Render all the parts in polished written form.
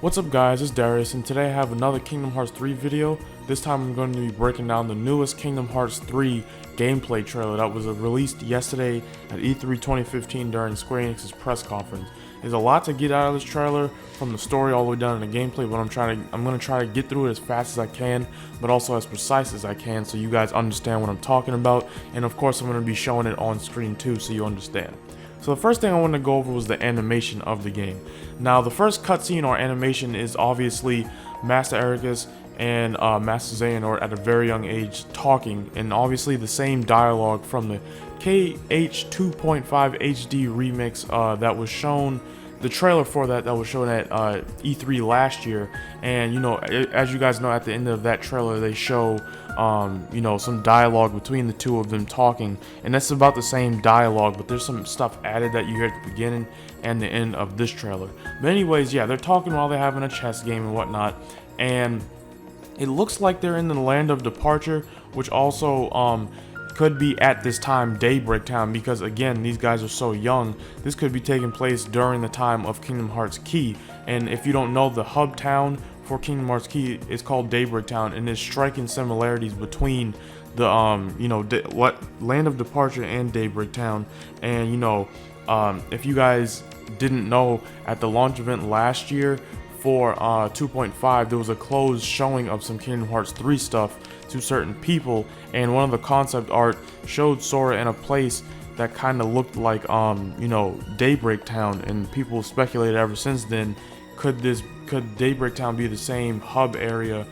What's up guys, it's Darius, and today I have another Kingdom Hearts 3 video. This time I'm going to be breaking down the newest Kingdom Hearts 3 gameplay trailer that was released yesterday at E3 2015 during Square Enix's press conference. There's a lot to get out of this trailer, from the story all the way down to the gameplay, but I'm going to try to get through it as fast as I can, but also as precise as I can so you guys understand what I'm talking about, and of course I'm going to be showing it on screen too so you understand. So the first thing I wanted to go over was the animation of the game. Now the first cutscene or animation is obviously Master Ericus and Master Xehanort at a very young age talking, and obviously the same dialogue from the KH 2.5 HD remix that was shown. The trailer for that was shown at E3 last year, and you know, as you guys know, at the end of that trailer they show you know, some dialogue between the two of them talking, and that's about the same dialogue, but there's some stuff added that you hear at the beginning and the end of this trailer. But anyways, yeah, they're talking while they're having a chess game and whatnot, and it looks like they're in the land of departure, which also could be at this time Daybreak Town, because again, these guys are so young. This could be taking place during the time of Kingdom Hearts Key, and if you don't know, the hub town for Kingdom Hearts Key is called Daybreak Town, and there's striking similarities between the you know, land of departure and Daybreak Town. And you know, if you guys didn't know, at the launch event last year for 2.5, there was a closed showing of some Kingdom Hearts 3 stuff to certain people, and one of the concept art showed Sora in a place that kind of looked like you know, Daybreak Town, and people speculated ever since then, could Daybreak Town be the same hub area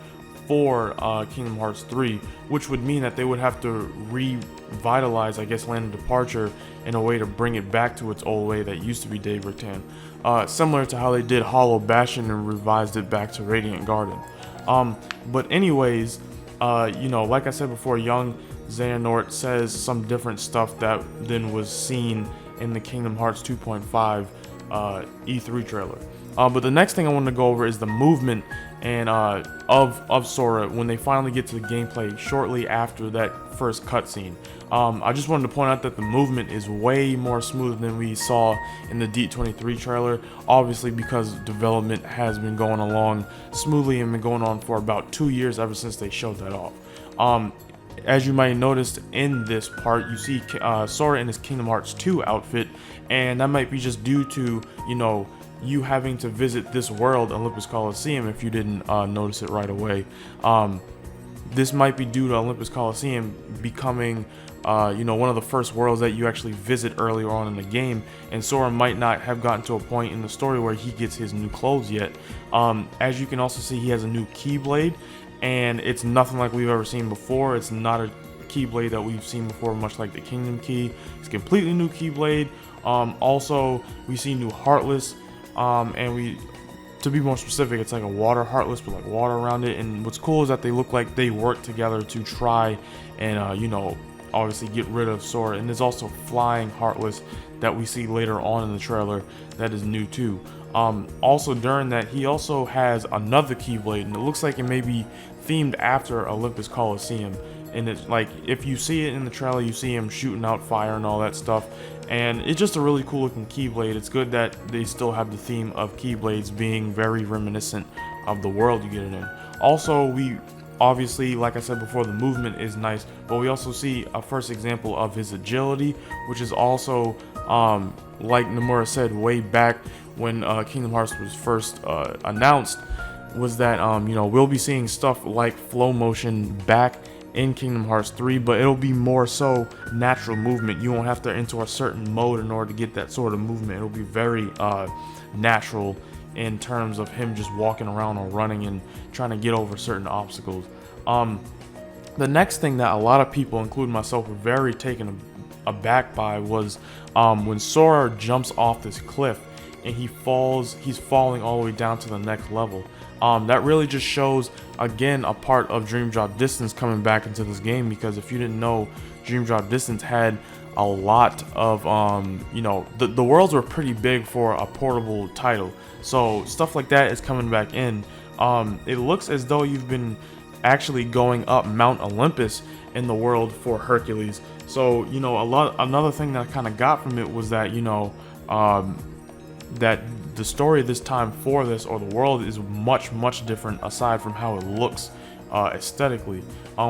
for Kingdom Hearts 3, which would mean that they would have to revitalize, I guess, Land of Departure in a way to bring it back to its old way that used to be Daybreak Town, similar to how they did Hollow Bastion and revised it back to Radiant Garden. But anyways, you know, like I said before, young Xehanort says some different stuff than was seen in the Kingdom Hearts 2.5 E3 trailer. But the next thing I want to go over is the movement and of Sora when they finally get to the gameplay shortly after that first cutscene. I just wanted to point out that the movement is way more smooth than we saw in the D23 trailer, obviously because development has been going along smoothly and been going on for about 2 years ever since they showed that off. As you might have noticed in this part, you see Sora in his Kingdom Hearts 2 outfit, and that might be just due to, you know, you having to visit this world, Olympus Coliseum, if you didn't notice it right away. This might be due to Olympus Coliseum becoming you know, one of the first worlds that you actually visit earlier on in the game, and Sora might not have gotten to a point in the story where he gets his new clothes yet. As you can also see, he has a new Keyblade, and it's nothing like we've ever seen before. It's not a Keyblade that we've seen before, much like the Kingdom Key. It's a completely new Keyblade. Also, we see new Heartless, and to be more specific, it's like a water Heartless with like water around it. And what's cool is that they look like they work together to try and you know, obviously get rid of Sora. And there's also Flying Heartless that we see later on in the trailer that is new too. Also during that, he also has another Keyblade, and it looks like it may be themed after Olympus Coliseum. And it's like, if you see it in the trailer, you see him shooting out fire and all that stuff, and it's just a really cool looking Keyblade. It's good that they still have the theme of Keyblades being very reminiscent of the world you get it in. Also, we obviously, like I said before, the movement is nice, but we also see a first example of his agility, which is also like Nomura said way back when Kingdom Hearts was first announced, was that you know, we'll be seeing stuff like flow motion back in Kingdom Hearts 3, but it'll be more so natural movement. You won't have to enter a certain mode in order to get that sort of movement. It'll be very natural in terms of him just walking around or running and trying to get over certain obstacles. The next thing that a lot of people, including myself, were very taken aback by was when Sora jumps off this cliff and he's falling all the way down to the next level. That really just shows, again, a part of Dream Drop Distance coming back into this game, because if you didn't know, Dream Drop Distance had a lot of, you know, the worlds were pretty big for a portable title, so stuff like that is coming back in. It looks as though you've been actually going up Mount Olympus in the world for Hercules, so, you know, another thing that I kind of got from it was that, you know, that the story this time for this, or the world, is much different aside from how it looks aesthetically.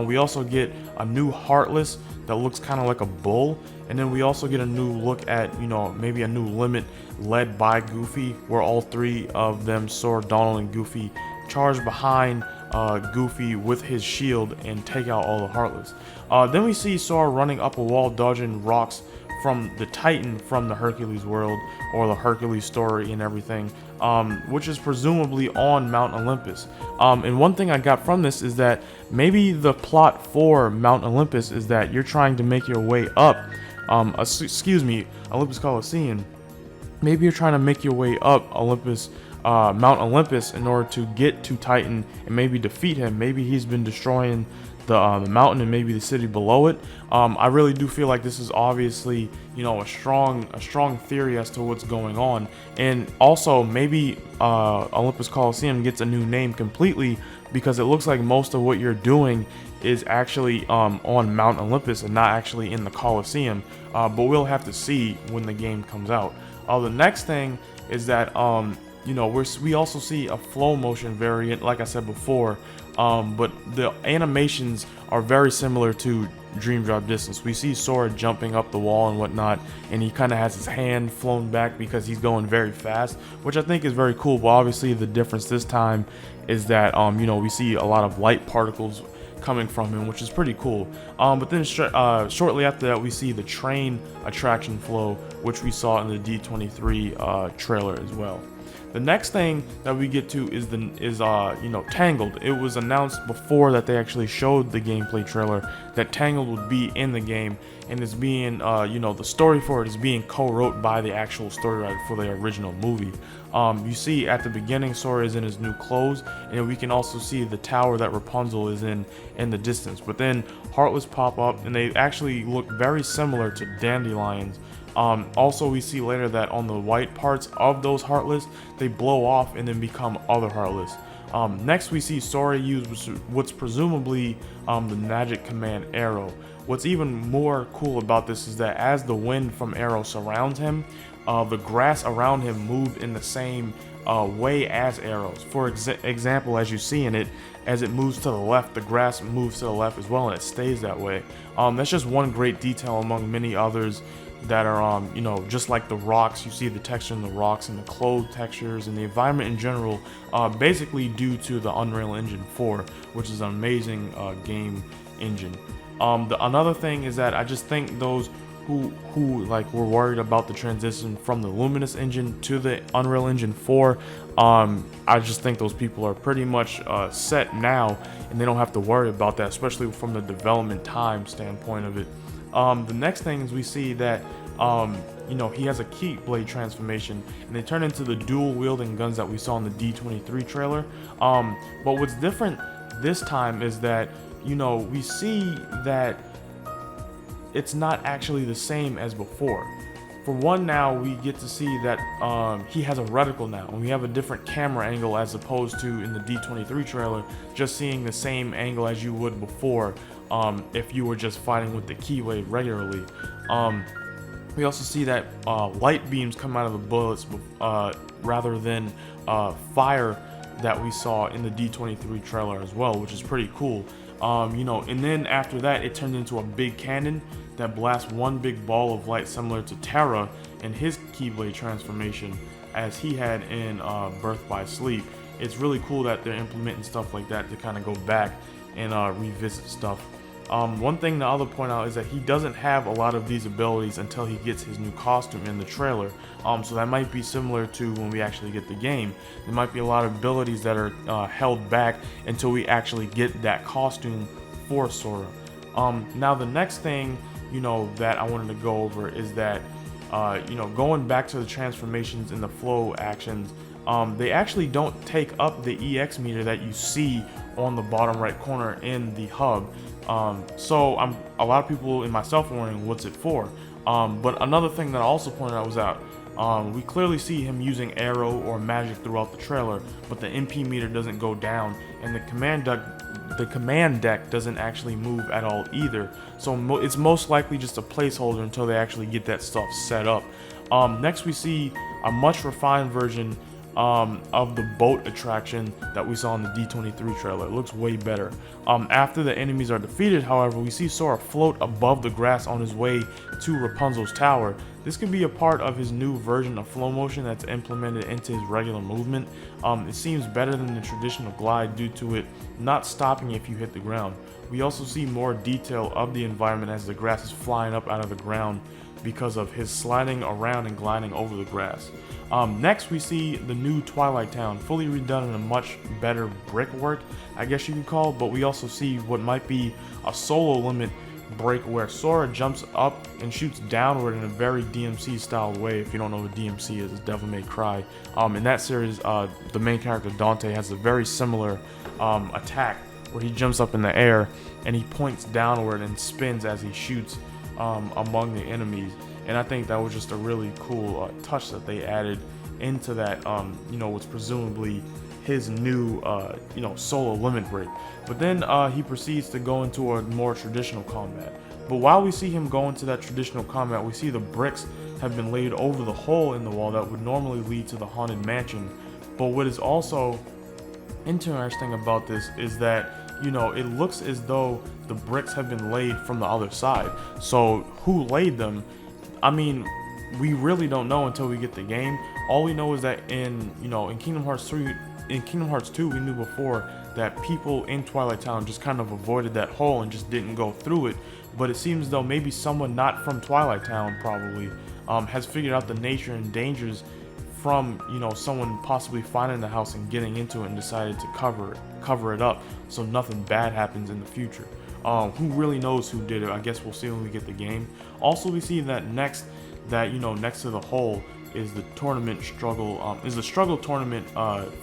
We also get a new Heartless that looks kind of like a bull, and then we also get a new look at, you know, maybe a new limit led by Goofy, where all three of them, Sora, Donald, and Goofy, charge behind Goofy with his shield and take out all the Heartless. Then we see Sora running up a wall, dodging rocks from the Titan from the Hercules world, or the Hercules story and everything, which is presumably on Mount Olympus. And one thing I got from this is that maybe the plot for Mount Olympus is that you're trying to make your way up, Olympus Coliseum. Maybe you're trying to make your way up Mount Olympus, in order to get to Titan and maybe defeat him. Maybe he's been destroying the mountain and maybe the city below it. I really do feel like this is obviously, you know, a strong theory as to what's going on. And also maybe Olympus Coliseum gets a new name completely, because it looks like most of what you're doing is actually on Mount Olympus and not actually in the Coliseum. But we'll have to see when the game comes out. The next thing is that you know, we also see a flow motion variant, like I said before, but the animations are very similar to Dream Drop Distance. We see Sora jumping up the wall and whatnot, and he kind of has his hand flown back because he's going very fast, which I think is very cool. But obviously the difference this time is that you know, we see a lot of light particles coming from him, which is pretty cool. But then shortly after that, we see the train attraction flow, which we saw in the D23 trailer as well. The next thing that we get to is you know, Tangled. It was announced before that they actually showed the gameplay trailer that Tangled would be in the game, and is being you know, the story for it is being co-wrote by the actual story writer for the original movie. You see at the beginning Sora is in his new clothes, and we can also see the tower that Rapunzel is in the distance. But then Heartless pop up, and they actually look very similar to dandelions. Also, we see later that on the white parts of those Heartless, they blow off and then become other Heartless. Next, we see Sora use what's presumably the magic command Arrow. What's even more cool about this is that as the wind from Arrow surrounds him, the grass around him move in the same way as arrows. For example, as you see in it, as it moves to the left, the grass moves to the left as well, and it stays that way. That's just one great detail among many others that are, you know, just like the rocks. You see the texture in the rocks and the clothes textures and the environment in general, basically due to the Unreal Engine 4, which is an amazing game engine. Another thing is that I just think those who like were worried about the transition from the Luminous engine to the Unreal Engine 4, I just think those people are pretty much set now, and they don't have to worry about that, especially from the development time standpoint of it. The next thing is we see that you know, he has a Keyblade transformation, and they turn into the dual wielding guns that we saw in the D23 trailer. But what's different this time is that, you know, we see that it's not actually the same as before. For one, now we get to see that he has a reticle now, and we have a different camera angle as opposed to in the D23 trailer, just seeing the same angle as you would before if you were just fighting with the Keyblade regularly. We also see that light beams come out of the bullets rather than fire that we saw in the D23 trailer as well, which is pretty cool. You know, and then after that, it turned into a big cannon that blasts one big ball of light, similar to Terra and his Keyblade transformation as he had in Birth by Sleep. It's really cool that they're implementing stuff like that to kind of go back and revisit stuff. One thing the other point out is that he doesn't have a lot of these abilities until he gets his new costume in the trailer. So that might be similar to when we actually get the game. There might be a lot of abilities that are held back until we actually get that costume for Sora. Now the next thing, you know, that I wanted to go over is that, you know, going back to the transformations and the flow actions, they actually don't take up the EX meter that you see on the bottom right corner in the hub. So a lot of people, and myself, are wondering what's it for. But another thing that I also pointed out was that we clearly see him using arrow or magic throughout the trailer, but the MP meter doesn't go down, and the command deck doesn't actually move at all either. So it's most likely just a placeholder until they actually get that stuff set up. Next we see a much refined version of the boat attraction that we saw in the D23 trailer. It looks way better. After the enemies are defeated, however, we see Sora float above the grass on his way to Rapunzel's tower. This could be a part of his new version of flow motion that's implemented into his regular movement. It seems better than the traditional glide due to it not stopping if you hit the ground. We also see more detail of the environment as the grass is flying up out of the ground because of his sliding around and gliding over the grass. Next we see the new Twilight Town, fully redone in a much better brickwork, I guess you could call it, but we also see what might be a solo limit break where Sora jumps up and shoots downward in a very DMC style way. If you don't know what DMC is, it's Devil May Cry. In that series, the main character Dante has a very similar attack where he jumps up in the air and he points downward and spins as he shoots among the enemies. And I think that was just a really cool touch that they added into that, what's presumably his new, solo limit break. But then he proceeds to go into a more traditional combat. But while we see him go into that traditional combat, we see the bricks have been laid over the hole in the wall that would normally lead to the haunted mansion. But what is also interesting about this is that, it looks as though the bricks have been laid from the other side. So who laid them? I mean, we really don't know until we get the game. All we know is that in Kingdom Hearts 3, in Kingdom Hearts 2, we knew before that people in Twilight Town just kind of avoided that hole and just didn't go through it. But it seems though maybe someone not from Twilight Town probably has figured out the nature and dangers from someone possibly finding the house and getting into it and decided to cover it up so nothing bad happens in the future. Who really knows who did it? I guess we'll see when we get the game. Also, we see that next to the hole is the tournament struggle, is the struggle tournament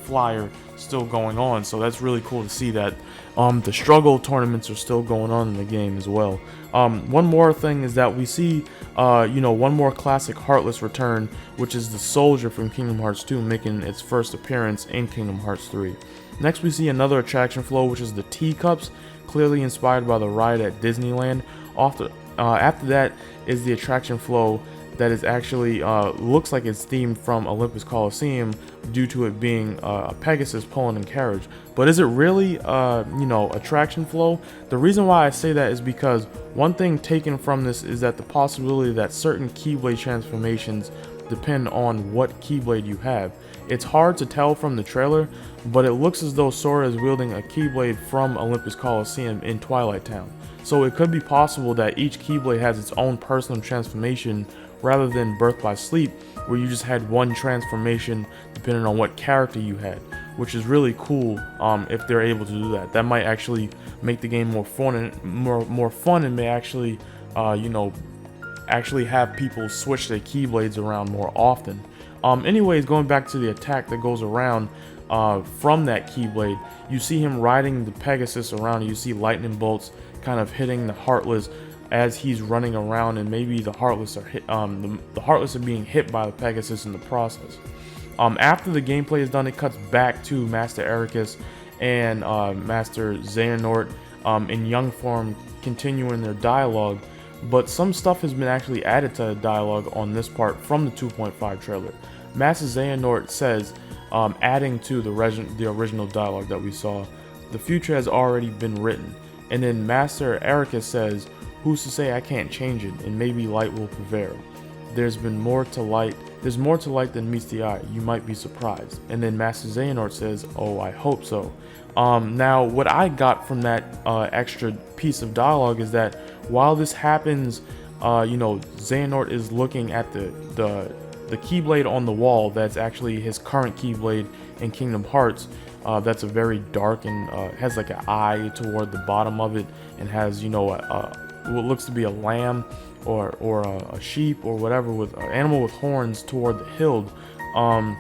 flyer still going on. So that's really cool to see that the struggle tournaments are still going on in the game as well. One more thing is that we see one more classic Heartless return, which is the soldier from Kingdom Hearts 2 making its first appearance in Kingdom Hearts 3. Next we see another attraction flow, which is the teacups, clearly inspired by the ride at Disneyland. After that is the attraction flow that is actually looks like it's themed from Olympus Coliseum due to it being a Pegasus pulling a carriage. But is it really attraction flow? The reason why I say that is because one thing taken from this is that the possibility that certain Keyblade transformations depend on what Keyblade you have. It's hard to tell from the trailer, but it looks as though Sora is wielding a Keyblade from Olympus Coliseum in Twilight Town. So it could be possible that each Keyblade has its own personal transformation rather than Birth by Sleep, where you just had one transformation depending on what character you had, which is really cool if they're able to do that. That might actually make the game more fun and may actually actually have people switch their Keyblades around more often. Anyways, going back to the attack that goes around from that Keyblade, you see him riding the Pegasus around. You see lightning bolts kind of hitting the Heartless as he's running around, and maybe the Heartless are the Heartless are being hit by the Pegasus in the process. After the gameplay is done, it cuts back to Master Ericus and Master Xehanort in young form, continuing their dialogue. But some stuff has been actually added to the dialogue on this part from the 2.5 trailer. Master Xehanort says, adding to the original dialogue that we saw, "The future has already been written." And then Master Ericus says, "Who's to say I can't change it, and maybe light will prevail. There's more to light than meets the eye. You might be surprised." And then Master Xehanort says, "Oh, I hope so." Now, what I got from that extra piece of dialogue is that while this happens, Xehanort is looking at the Keyblade on the wall that's actually his current Keyblade in Kingdom Hearts. That's a very dark and has like an eye toward the bottom of it, and has what looks to be a lamb or a sheep or whatever, with an animal with horns toward the hilt. And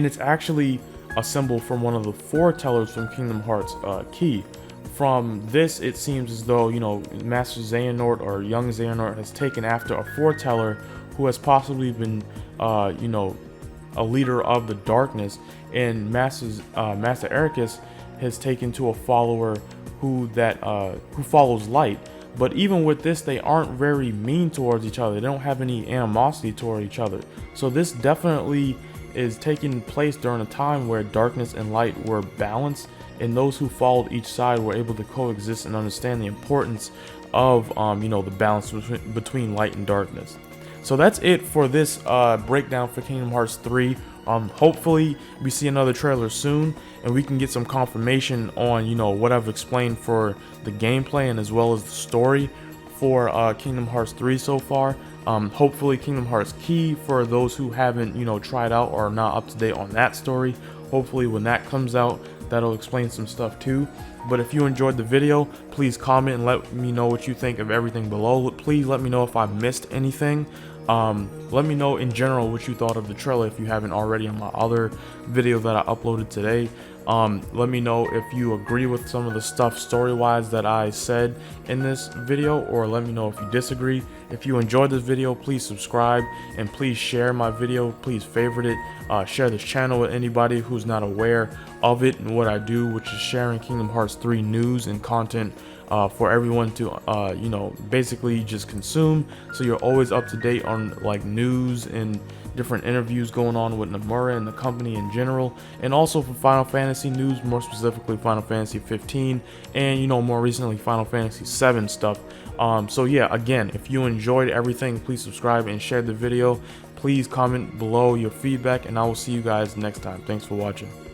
it's actually a symbol from one of the foretellers from Kingdom Hearts Key. From this, it seems as though Master Xehanort or young Xehanort has taken after a foreteller who has possibly been a leader of the darkness, and Master Ericus has taken to a follower who follows light. But even with this, they aren't very mean towards each other. They don't have any animosity toward each other. So this definitely is taking place during a time where darkness and light were balanced, and those who followed each side were able to coexist and understand the importance of the balance between light and darkness. So that's it for this breakdown for Kingdom Hearts 3. Hopefully we see another trailer soon and we can get some confirmation on what I've explained for the gameplay and as well as the story for Kingdom Hearts 3 so far. Hopefully Kingdom Hearts Key, for those who haven't tried out or are not up to date on that story, hopefully when that comes out, that'll explain some stuff too. But if you enjoyed the video, please comment and let me know what you think of everything below. Please let me know if I missed anything. Let me know in general what you thought of the trailer if you haven't already on my other video that I uploaded today. Let me know if you agree with some of the stuff story-wise that I said in this video, or let me know if you disagree. If you enjoyed this video, please subscribe and please share my video. Please favorite it. Share this channel with anybody who's not aware of it and what I do, which is sharing Kingdom Hearts 3 news and content for everyone to basically just consume, so you're always up to date on like news and different interviews going on with Nomura and the company in general, and also for Final Fantasy news, more specifically Final Fantasy 15 and more recently Final Fantasy 7 stuff. So yeah, again, if you enjoyed everything, please subscribe and share the video. Please comment below your feedback, and I will see you guys next time. Thanks for watching.